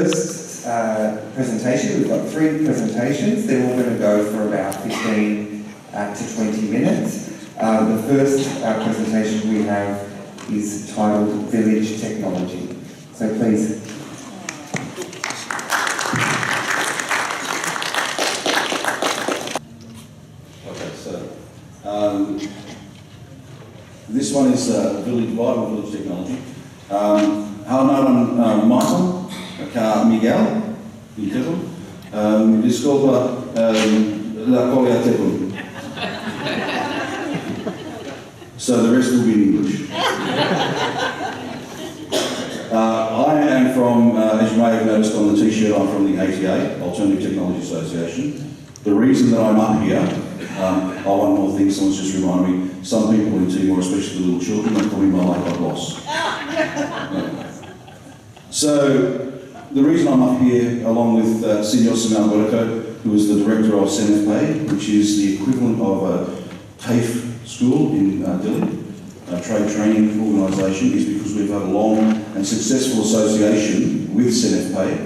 first presentation, we've got 3 presentations. They're all going to go for about 15 to 20 minutes. The first presentation we have is titled Village Technology. So please. Okay, so this one is Vital Village Technology. Halo Michael, Miguel, desculpa la coleateco. So the rest will be in English. I am from, as you may have noticed on the t-shirt, I'm from the ATA, Alternative Technology Association. The reason that I'm up here, one more thing, someone's just reminded me, some people in Timor, especially the little children, are calling my life boss. So, the reason I'm up here, along with Senor Simão Guerreiro, who is the director of CNFPA, which is the equivalent of a TAFE school in Delhi, a trade training organisation, is because we've had a long and successful association with CNFPA,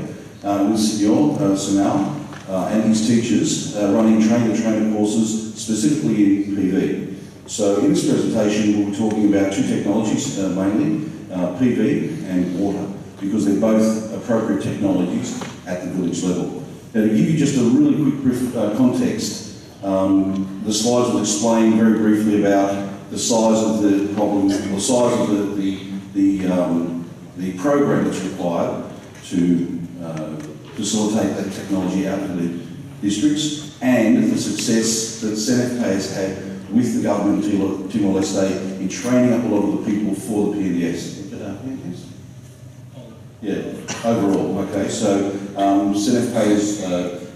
with Senor Simão and his teachers, running trainer-to-trainer courses, specifically in PV. So in this presentation, we'll be talking about 2 technologies mainly, PV and water, because they're both appropriate technologies at the village level. Now, to give you just a really quick brief context, the slides will explain very briefly about the size of the problem, the size of the program that's required to facilitate that technology out to the districts, and the success that CNFPA has had with the government of Timor-Leste in training up a lot of the people for the PNDS. Yeah, overall, okay. So CNFPA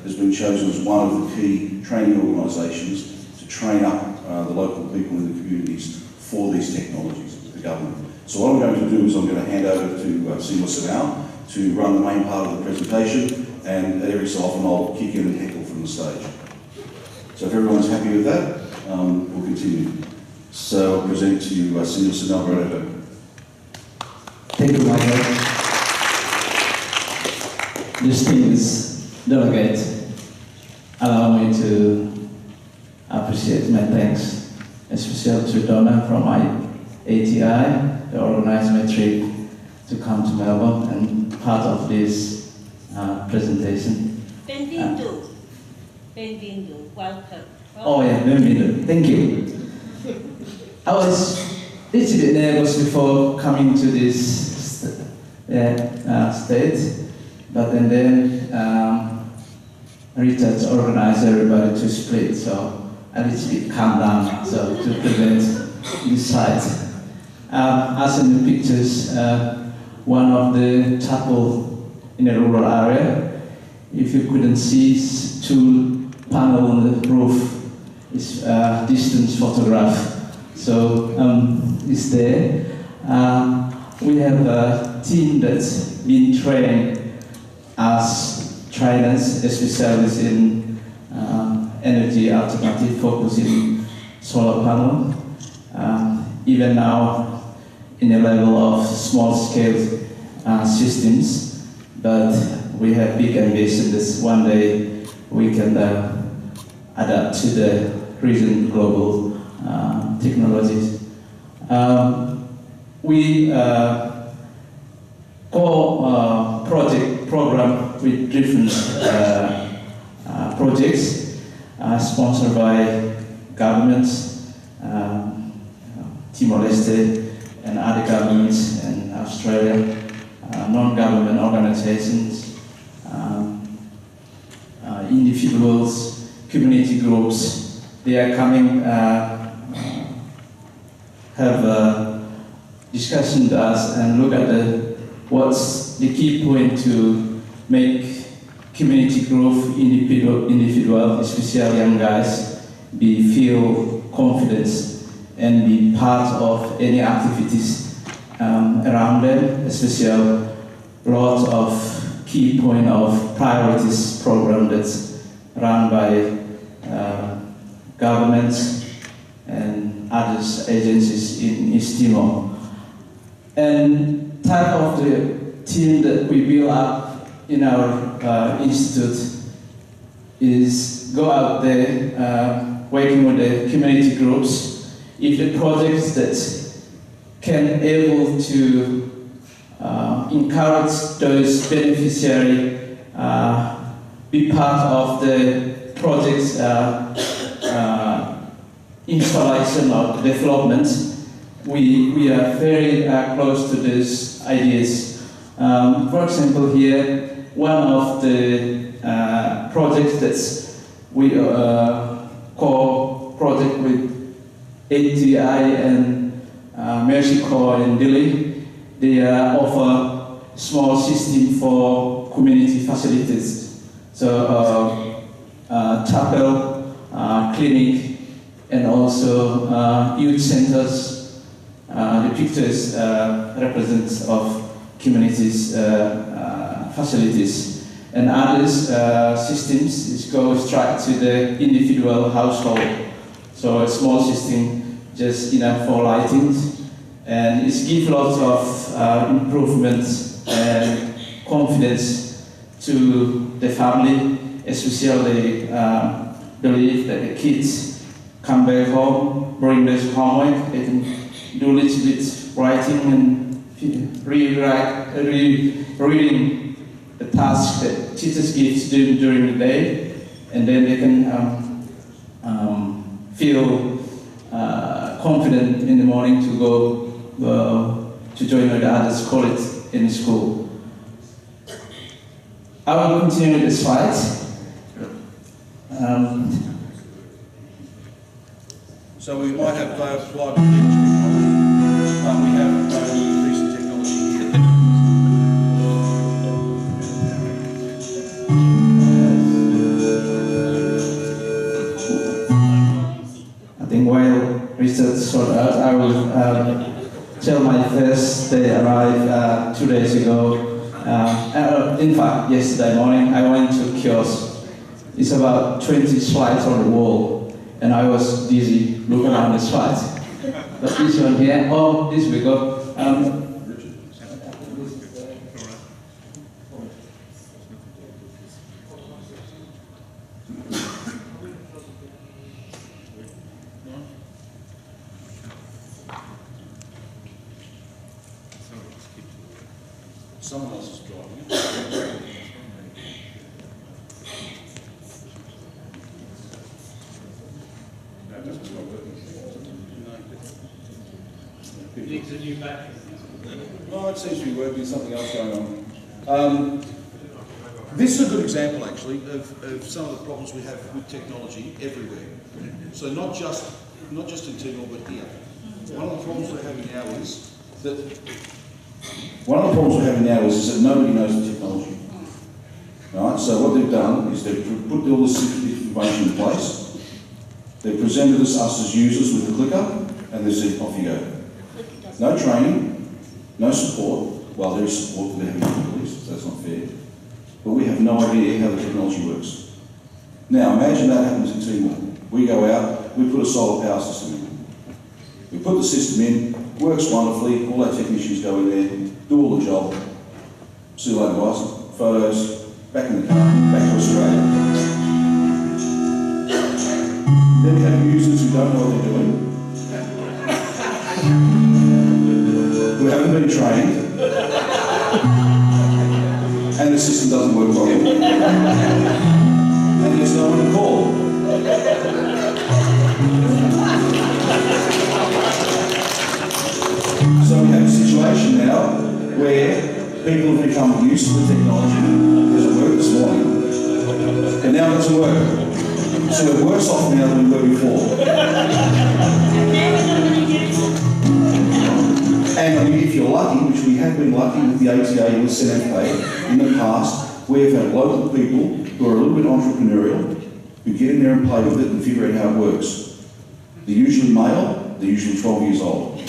has been chosen as one of the key training organisations to train up the local people in the communities for these technologies with the government. So what I'm going to do is I'm going to hand over to Senor Simão to run the main part of the presentation, and every so often I'll kick in and heckle from the stage. So if everyone's happy with that, we'll continue. So I'll present to you Senor Simão Guerreiro. Thank you, Michael. Distinguished delegate, allow me to appreciate my thanks, especially to Donna from ATI, to organize my trip to come to Melbourne and part of this presentation. Benvindo. Benvindo. Welcome. Oh yeah, benvindo. Thank you. I was a little bit nervous before coming to this state. But then Rita organized everybody to split, so a little bit calm down, so to prevent this fight. As in the pictures, one of the chapel in a rural area, if you couldn't see 2 panels on the roof, it's distance photograph, so it's there. We have a team that's been trained as trainers, especially in energy alternative, focusing solar panel. Even now, in a level of small-scale systems, but we have big ambitions. One day we can adapt to the recent global technologies. We program with different projects sponsored by governments, Timor-Leste and other governments in Australia, non-government organizations, individuals, community groups. They are coming, have a discussion with us and look at what's the key point to make community growth individual, especially young guys, feel confidence and be part of any activities around them, especially a lot of key point of priorities program that's run by governments and other agencies in East Timor. And type of the team that we build up in our institute is go out there, working with the community groups. If the projects that can able to encourage those beneficiaries be part of the project's installation or development, we are very close to these ideas. For example, here, one of the projects that we co-project with ATI and Mercy Corps in Delhi, they offer small system for community facilities. So chapel, clinic, and also youth centers. The pictures represent of communities facilities, and others systems is go straight to the individual household. So a small system just enough for lighting, and it gives lots of improvements and confidence to the family, especially believe that the kids come back home, bring this homework, they can do a little bit writing and reading the tasks that teachers give to them during the day, and then they can feel confident in the morning to go to join with the others, call it in school. I will continue with the slides. So we might have applied technology, but we have recent technology here. I think while research sort out, I will tell my first day arrived 2 days ago. In fact, yesterday morning I went to kiosk. It's about 20 slides on the wall, and I was dizzy looking around the slides. But this one here, oh, this we go. Someone else is driving it. No, it seems to be working, something else going on. This is a good example, actually, of some of the problems we have with technology everywhere. So not just in Timor, but here. One of the problems we're having now is that nobody knows the technology. Right? So what they've done is they've put all this information in place. They've presented us as users with a clicker, and they've said, off you go. No training, no support. Well, there is support for the police, so that's not fair. But we have no idea how the technology works. Now, imagine that happens in Timor. We go out, we put a solar power system in. We put the system in, works wonderfully, all our technicians go in there, do all the job. See you later, guys. Photos, back in the car, back to Australia. Then we have users who don't know what they're doing, who haven't been trained, and the system doesn't work properly. And there's no one to call. So we have a situation now where people have become used to the technology because it worked this morning, and now it doesn't work. So we're worse off now than we were before. And if you're lucky, which we have been lucky with the ATA and the CNFA in the past, we have had local people who are a little bit entrepreneurial, who get in there and play with it and figure out how it works. They're usually male, they're usually 12 years old.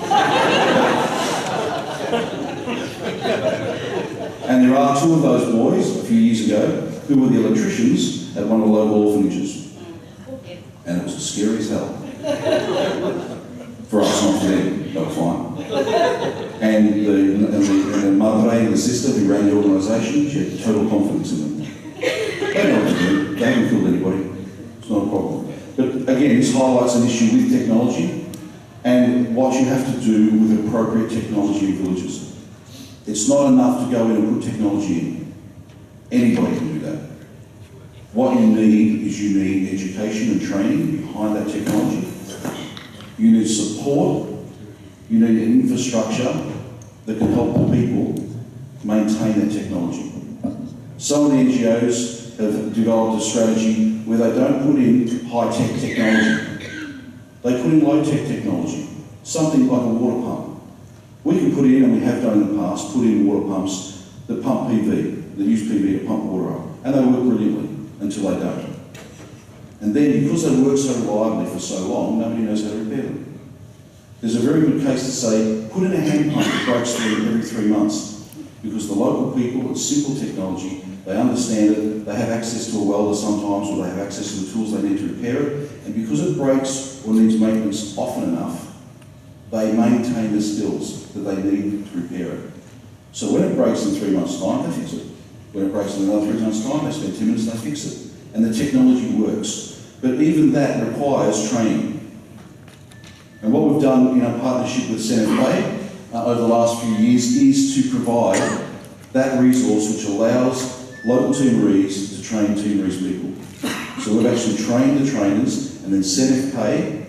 And there are two of those boys, a few years ago, who were the electricians at one of the local orphanages. And it was as scary as hell. For us, not for them, they were fine. And the madre, the sister who ran the organisation, she had total confidence in them. They know what to do. They haven't killed anybody. It's not a problem. But again, this highlights an issue with technology and what you have to do with appropriate technology in villages. It's not enough to go in and put technology in. Anybody can do that. What you need is you need education and training behind that technology. You need support. You need an infrastructure that can help the people maintain that technology. Some of the NGOs have developed a strategy where they don't put in high-tech technology. They put in low-tech technology, something like a water pump. We can put in, and we have done in the past, put in water pumps that pump PV, that use PV to pump water up, and they work brilliantly until they don't. And then, because they work so reliably for so long, nobody knows how to repair them. There's a very good case to say, put in a hand pump that breaks through every 3 months, because the local people, it's simple technology, they understand it, they have access to a welder sometimes, or they have access to the tools they need to repair it, and because it breaks or needs maintenance often enough, they maintain the skills that they need to repair it. So when it breaks in 3 months' time, they fix it. When it breaks in another 3 months' time, they spend 10 minutes and they fix it. And the technology works. But even that requires training. And what we've done in our partnership with CNFA over the last few years is to provide that resource which allows local Timorese to train Timorese people. So we've actually trained the trainers, and then CNFA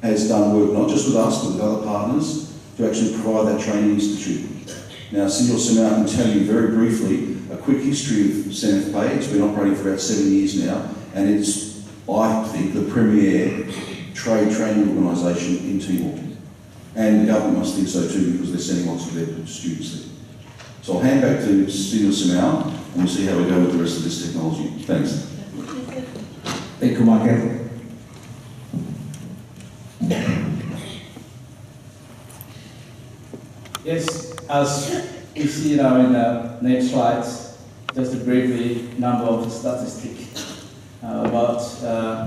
has done work not just with us but with other partners to actually provide that training institute. Now, Senor Simao can tell you very briefly a quick history of CNFA. It's been operating for about 7 years now, and it's, I think, the premier trade training organisation in Timor. And the government must think so too, because they're sending lots of their students there. So I'll hand back to Senor Simao, and we'll see how we go with the rest of this technology. Thanks. Thank you, Michael. Yes, as we see now in the next slides, just a briefly number of statistics about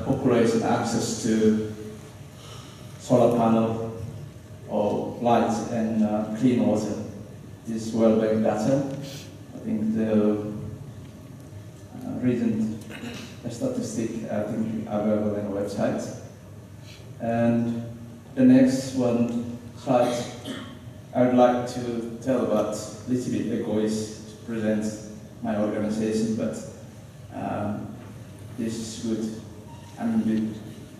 population access to solar panel or light and clean water. This is World Bank data. I think the recent statistic I think available on the website. And the next one slide, I would like to tell about a little bit egoist to present my organization, but this is good. I'm a bit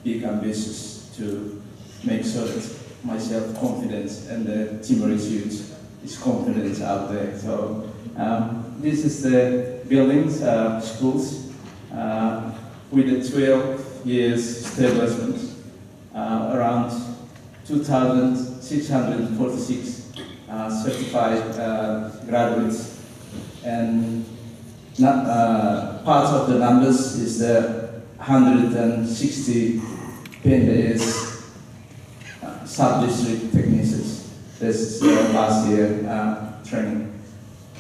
big ambitious to make sure that my self-confidence and the Timorese youth is confident out there. So this is the buildings, schools, with the 12 years establishment, around 2,646 certified graduates, and part of the numbers is the 160 PNDS sub-district technicians. This is last year training.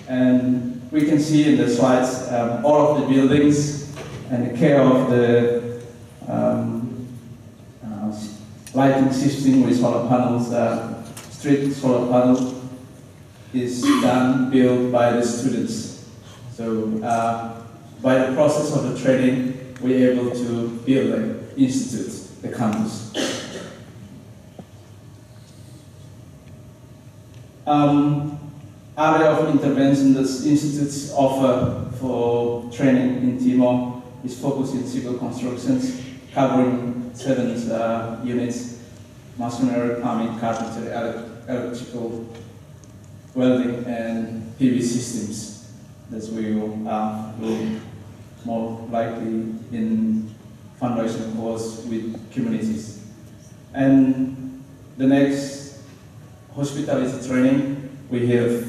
And we can see in the slides all of the buildings and the care of the lighting system with solar panels, street solar panel is built by the students. So by the process of the training, we're able to build the institute, the campus. Area of intervention that institutes offer for training in Timor is focused in civil constructions, covering 7 units: masonry, plumbing, carpentry, electrical, welding, and PV systems. That we will more likely in fundraising course with communities. And the next hospitality training, we have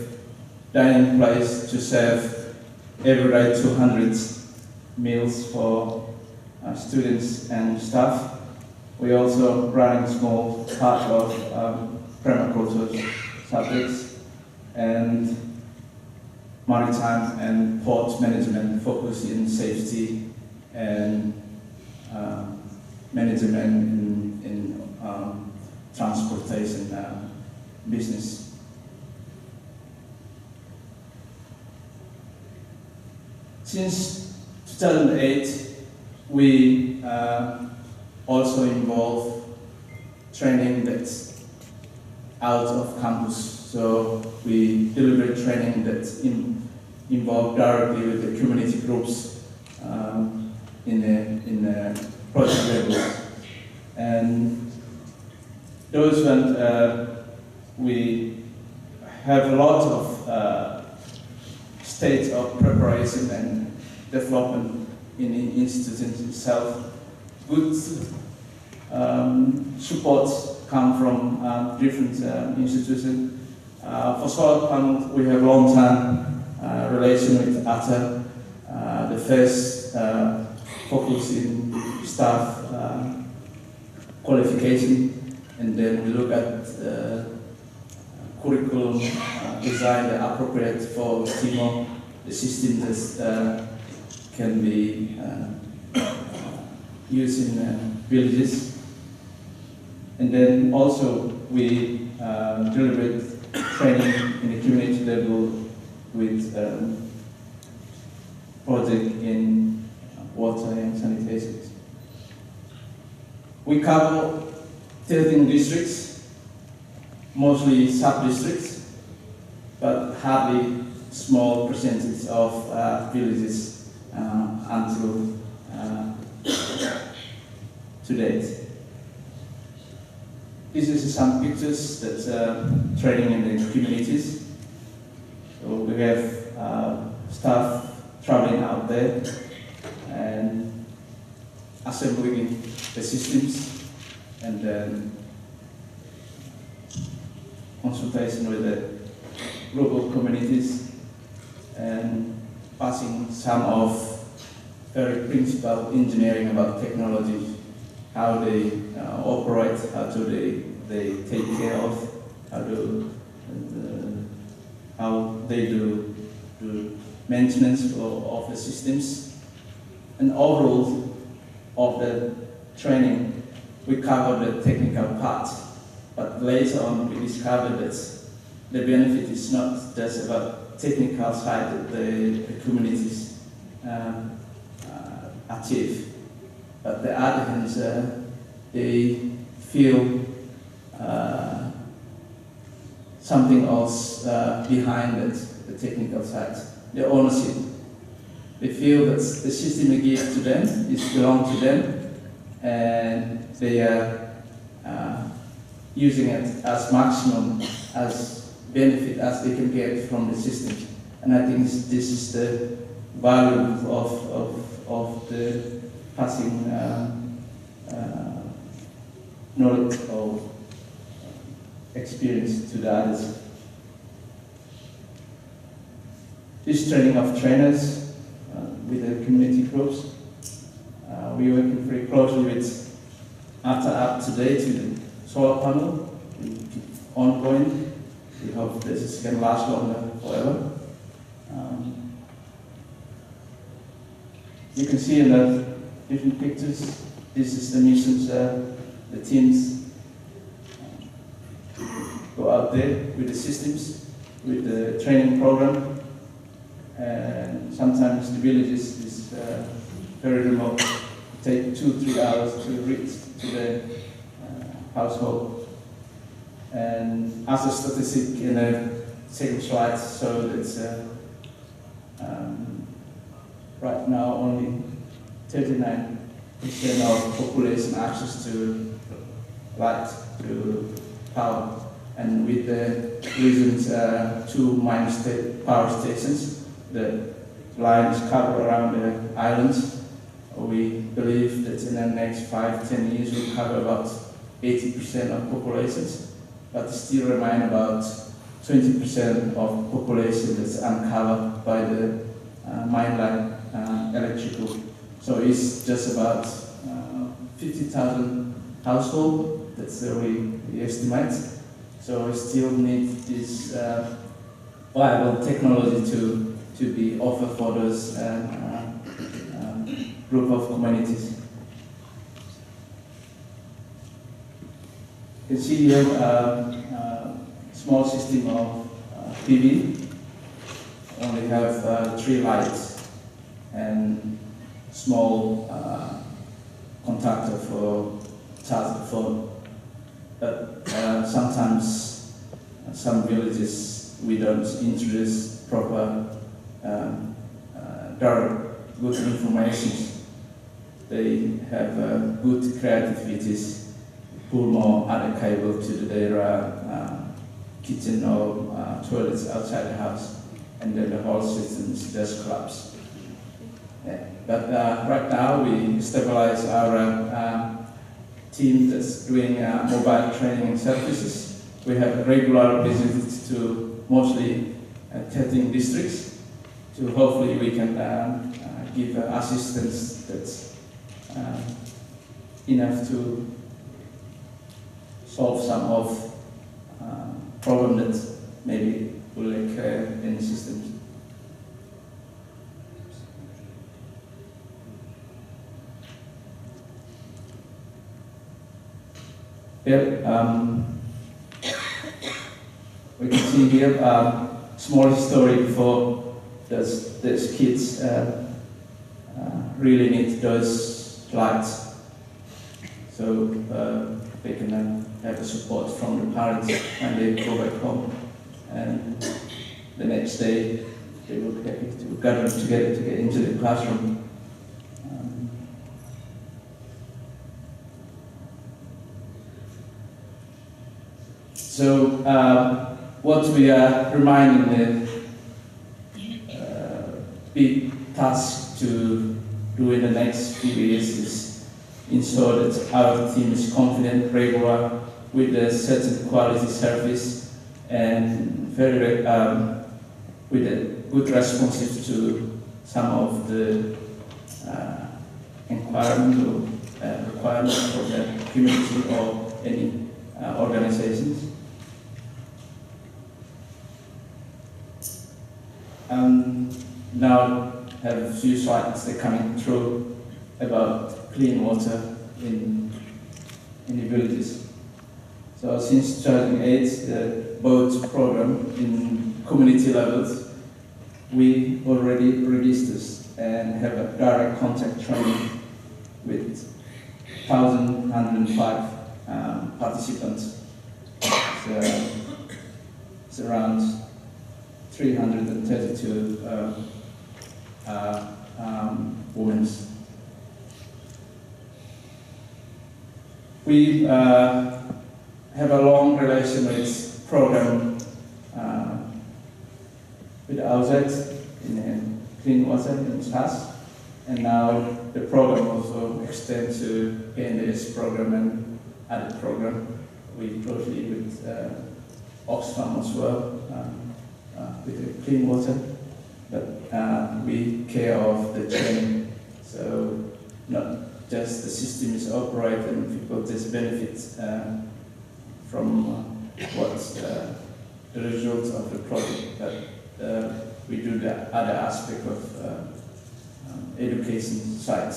dining place to serve every day 200 meals for students and staff. We also run a small part of permaculture subjects and maritime and port management, focus in safety and management in transportation business. Since 2008, we also involve training that's out of campus. So we deliver training that involve directly with the community groups in the project level. And those when we have a lot of state of preparation and development in the institute itself. Good support come from different institutions. For solar panels, we have long-time relation with ATA. The first focus in staff qualification, and then we look at curriculum design that appropriate for Timor, the system that can be used in villages. And then also we deliver training in the community level with project in water and sanitation. We cover 13 districts, mostly sub-districts, but hardly small percentage of villages until to date. This is some pictures that training in the communities. So we have staff traveling out there and assembling the systems, and then consultation with the local communities, and passing some of very principal engineering about technology, how they operate, how do they take care of, how they do maintenance of the systems. And overall of the training, we cover the technical part, but later on we discovered that the benefit is not just about technical side that the communities achieve, but the other hand, they feel something else behind it, the technical side, the ownership. They feel that the system they give to them is belong to them, and they are using it as maximum as benefit as they can get from the system. And I think this is the value of the passing knowledge or experience to the others. This training of trainers with the community groups, we are working very closely with after up to date with the solar panel, ongoing. We hope this can last longer forever. You can see in the different pictures, this is the missions, the teams go out there with the systems, with the training program, and sometimes the villages is very remote. It takes 2-3 hours to reach to the household. And as a statistic in the second slide, so that right now only 39% of population access to light, to power. And with the recent 2 mine power stations, the lines cover around the islands. We believe that in the next 5-10 years we'll cover about 80% of populations, but still remain about 20% of population that's uncovered by the mine line electrical. So it's just about 50,000 households, that's we estimate. So we still need this viable technology to be offered for those group of communities. You can see here small system of PV. Only have 3 lights and small contactor for charge the phone. But sometimes some villages we don't introduce proper direct good information. They have good creativities, pull more other cable to their kitchen or toilets outside the house, and then the whole system just collapse. Yeah. But right now we stabilize our team that's doing mobile training and services. We have regular visits to mostly 13 districts, to hopefully we can give assistance that's enough to solve some of problem that maybe will occur in the systems. Here, we can see here small history for those kids really need those lights, so they can have the support from the parents when they go back home, and the next day they will be happy to gather together to get into the classroom. So what we are reminding the big task to do in the next few years is ensure that our team is confident, regular, with a certain quality service, and very with a good responsive to some of the environmental requirements for the community or any organizations. Now have a few slides that are coming through about clean water in the villages. So since 2008, the boat program in community levels, we already registered and have a direct contact training with 1,105 participants. So it's around 332 women. We have a long relation with program with OZ in clean water in SAS, and now the program also extends to PNS program and other program. We closely with Oxfam as well. With the clean water, but we care of the training, so not just the system is operated and people just benefit from what's the result of the project, but we do the other aspect of education side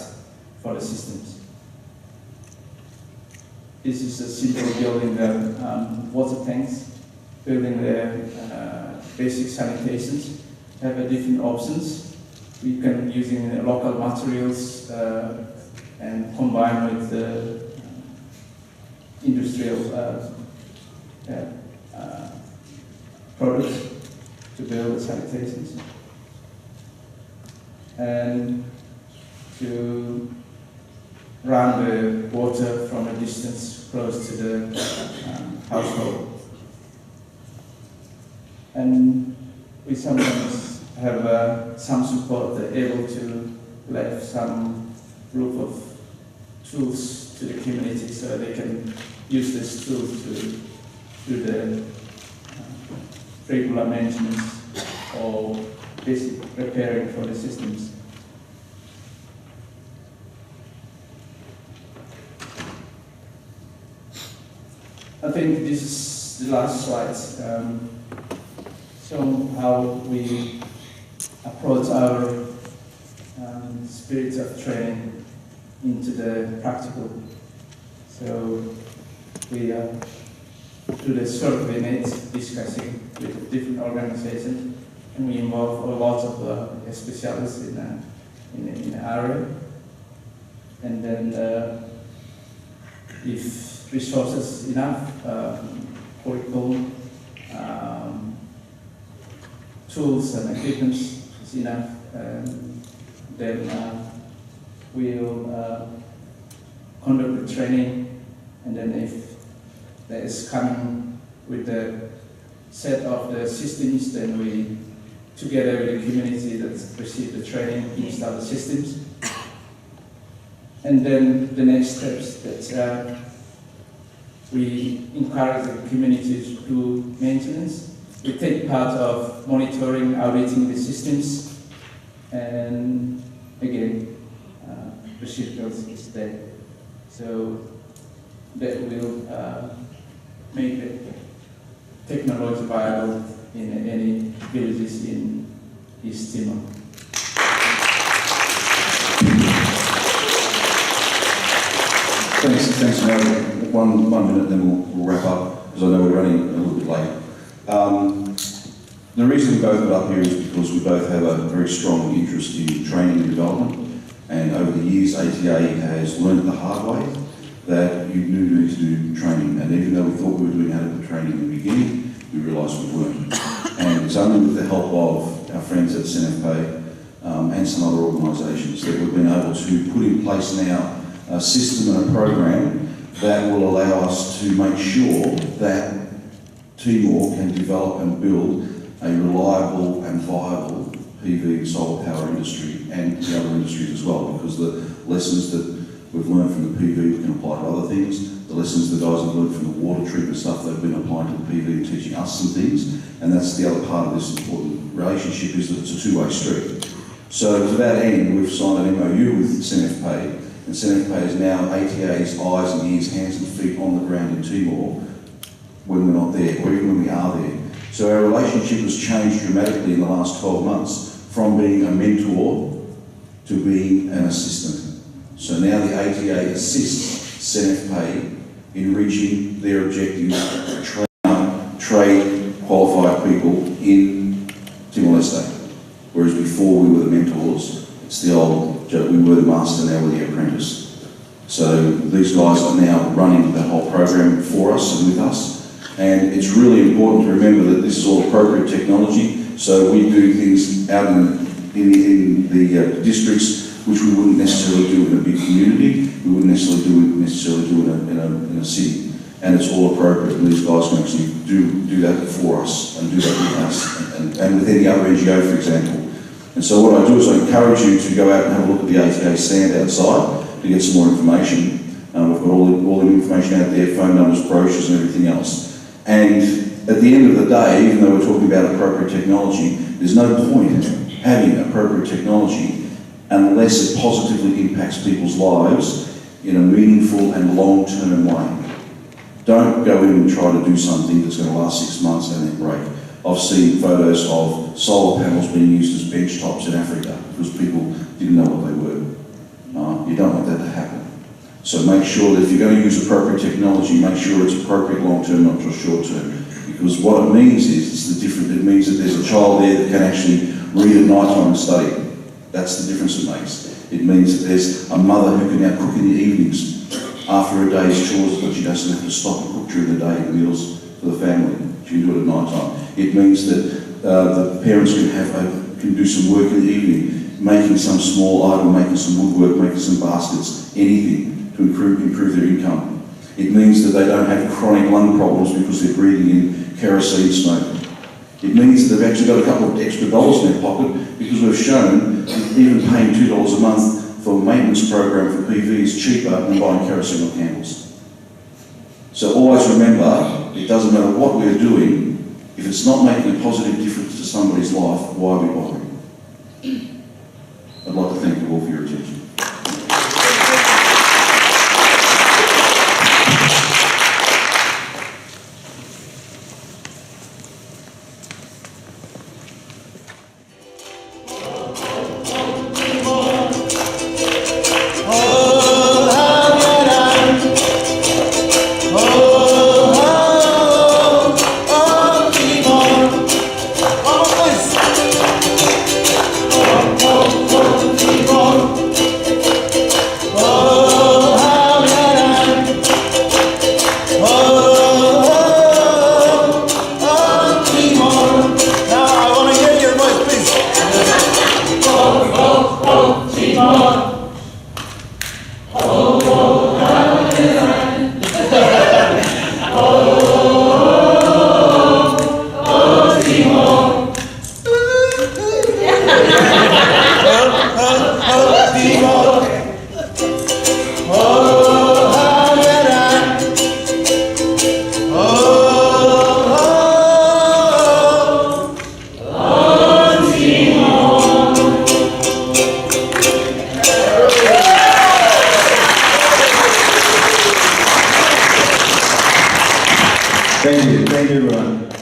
for the systems. This is a simple building the water tanks, building the basic sanitations, have a different options. We can using local materials and combine with the industrial products to build the sanitations, and to run the water from a distance close to the household. And we sometimes have some support that are able to leave some group of tools to the community so they can use this tool to do the regular maintenance or basic repairing for the systems. I think this is the last slide. So how we approach our spirit of training into the practical. So we to the survey net discussing with different organizations, and we involve a lot of specialists in the area. And then if resources enough, curriculum, tools and equipment is enough, then we'll conduct the training, and then if there is coming with the set of the systems, then we, together with the community that received the training, install the systems. And then the next steps that we encourage the community to do maintenance. We take part of monitoring, auditing the systems, and again, recipients is there. So that will make the technology viable in any villages in East Timor. Thanks, Mary. One minute, then we'll wrap up, because I know we're running a little bit late. The reason we both got up here is because we both have a very strong interest in training and development, and over the years ATA has learned the hard way that you need to do training, and even though we thought we were doing adequate training in the beginning, we realised we weren't. And it's only with the help of our friends at CNFPA and some other organisations that we've been able to put in place now a system and a program that will allow us to make sure that Timor can develop and build a reliable and viable PV and solar power industry, and the other industries as well, because the lessons that we've learned from the PV we can apply to other things. The lessons the guys have learned from the water treatment stuff they've been applying to the PV and teaching us some things, and that's the other part of this important relationship, is that it's a two-way street. So to that end, we've signed an MOU with CNFPA, and CNFPA is now ATA's eyes and ears, hands and feet on the ground in Timor when we're not there, or even when we are there. So our relationship has changed dramatically in the last 12 months, from being a mentor to being an assistant. So now the ATA assists CNFPA in reaching their objectives to train up trade qualified people in Timor-Leste. Whereas before we were the mentors, it's the old joke, we were the master, now we're the apprentice. So these guys are now running the whole program for us and with us. And it's really important to remember that this is all appropriate technology. So we do things out in the districts which we wouldn't necessarily do in a big community. We wouldn't necessarily do in a city. And it's all appropriate. And these guys can actually do that for us and do that with us and with any other NGO, for example. And so what I do is I encourage you to go out and have a look at the ATA stand outside to get some more information. We've got all the information out there, phone numbers, brochures and everything else. And at the end of the day, even though we're talking about appropriate technology, there's no point in having appropriate technology unless it positively impacts people's lives in a meaningful and long-term way. Don't go in and try to do something that's going to last 6 months and then break. I've seen photos of solar panels being used as bench tops in Africa because people didn't know what they were. You don't want that to happen. So make sure that if you're going to use appropriate technology, make sure it's appropriate long-term, not just short-term. Because what it means is, it means that there's a child there that can actually read at night time and study. That's the difference it makes. It means that there's a mother who can now cook in the evenings after a day's chores, but she doesn't have to stop and cook during the day meals for the family. She can do it at night time. It means that the parents can do some work in the evening, making some small item, making some woodwork, making some baskets, anything to improve their income. It means that they don't have chronic lung problems because they're breathing in kerosene smoke. It means that they've actually got a couple of extra dollars in their pocket because we've shown that even paying $2 a month for a maintenance program for PV is cheaper than buying kerosene or candles. So always remember, it doesn't matter what we're doing, if it's not making a positive difference to somebody's life, why are we bothering? I'd like to thank you all for your attention. Thank you everyone.